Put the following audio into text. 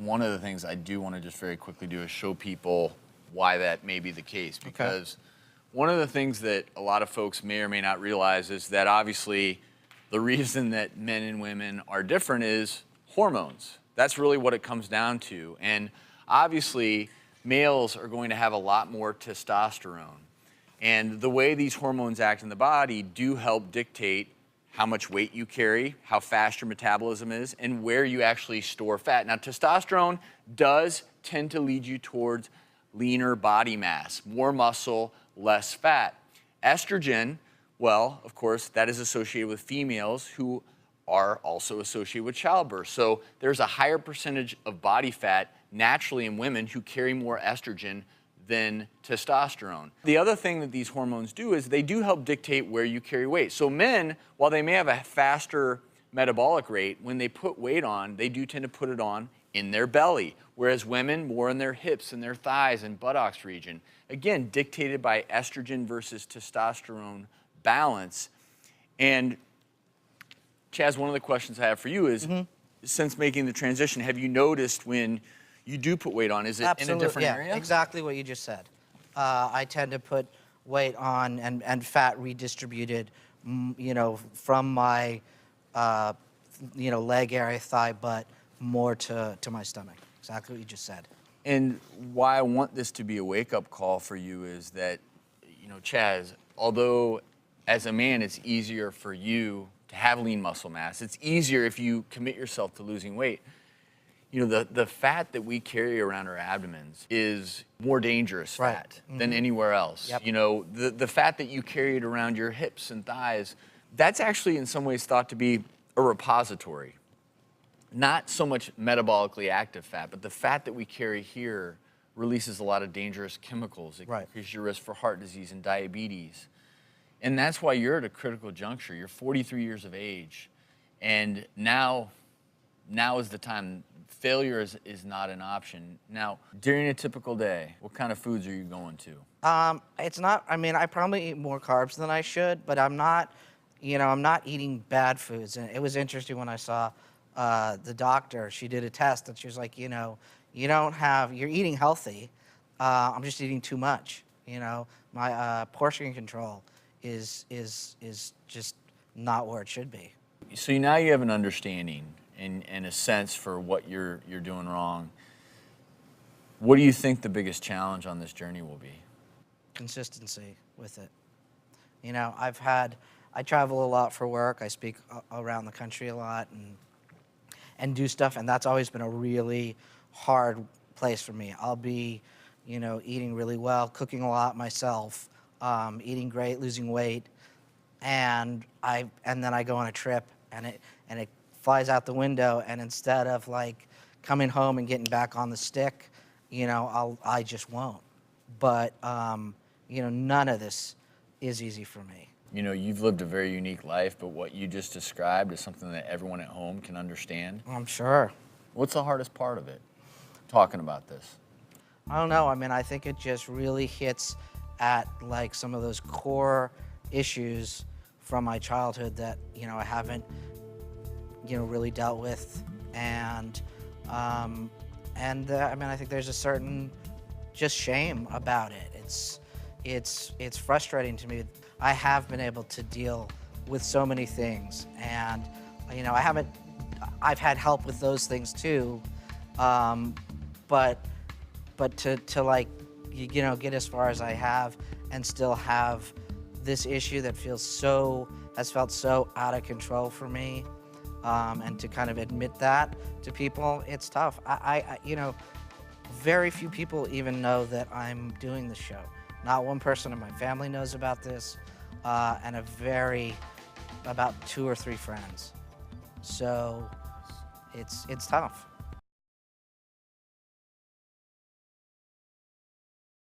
one of the things I do want to just very quickly do is show people why that may be the case. Because one of the things that a lot of folks may or may not realize is that obviously the reason that men and women are different is hormones. That's really what it comes down to. And obviously, males are going to have a lot more testosterone. And the way these hormones act in the body do help dictate how much weight you carry, how fast your metabolism is, and where you actually store fat. Now, testosterone does tend to lead you towards leaner body mass, more muscle, less fat. Estrogen, well, of course, that is associated with females who are also associated with childbirth. So there's a higher percentage of body fat naturally in women who carry more estrogen than testosterone. The other thing that these hormones do is they do help dictate where you carry weight. So men, while they may have a faster metabolic rate, when they put weight on, they do tend to put it on in their belly, whereas women more in their hips and their thighs and buttocks region. Again, dictated by estrogen versus testosterone balance. And Chaz, one of the questions I have for you is, since making the transition, have you noticed when you do put weight on, is it in a different area? Exactly what you just said. I tend to put weight on and fat redistributed, you know, from my, you know, leg area, thigh, butt, more to my stomach. Exactly what you just said. And why I want this to be a wake-up call for you is that, you know, Chaz, although as a man it's easier for you to have lean muscle mass, it's easier if you commit yourself to losing weight. You know, the fat that we carry around our abdomens is more dangerous fat than anywhere else. Yep. You know, the fat that you carried around your hips and thighs, that's actually in some ways thought to be a repository. Not so much metabolically active fat, but the fat that we carry here releases a lot of dangerous chemicals. It increases your risk for heart disease and diabetes. And that's why you're at a critical juncture. You're 43 years of age, and now is the time. Failure is not an option. Now, during a typical day, what kind of foods are you going to? It's not, I mean, I probably eat more carbs than I should, but I'm not, you know, I'm not eating bad foods. And it was interesting when I saw the doctor, she did a test and she was like, you know, you're eating healthy. I'm just eating too much. You know, my portion control is just not where it should be. So now you have an understanding and a sense for what you're doing wrong. What do you think the biggest challenge on this journey will be? Consistency with it. You know, I travel a lot for work. I speak around the country a lot and do stuff, and that's always been a really hard place for me. I'll be, you know, eating really well, cooking a lot myself, eating great, losing weight, and then I go on a trip and it flies out the window, and instead of like coming home and getting back on the stick, you know, I just won't. But you know, none of this is easy for me. You know, you've lived a very unique life, but what you just described is something that everyone at home can understand. I'm sure. What's the hardest part of it, talking about this? I don't know. I mean, I think it just really hits at like some of those core issues from my childhood that, you know, I haven't, you know, really dealt with. And I mean, I think there's a certain just shame about it. It's frustrating to me. I have been able to deal with so many things, and you know, I've had help with those things too, but to like, you know, get as far as I have and still have this issue that has felt so out of control for me, and to kind of admit that to people, it's tough. You know, very few people even know that I'm doing the show. Not one person in my family knows about this, and about 2 or 3 friends. So it's tough.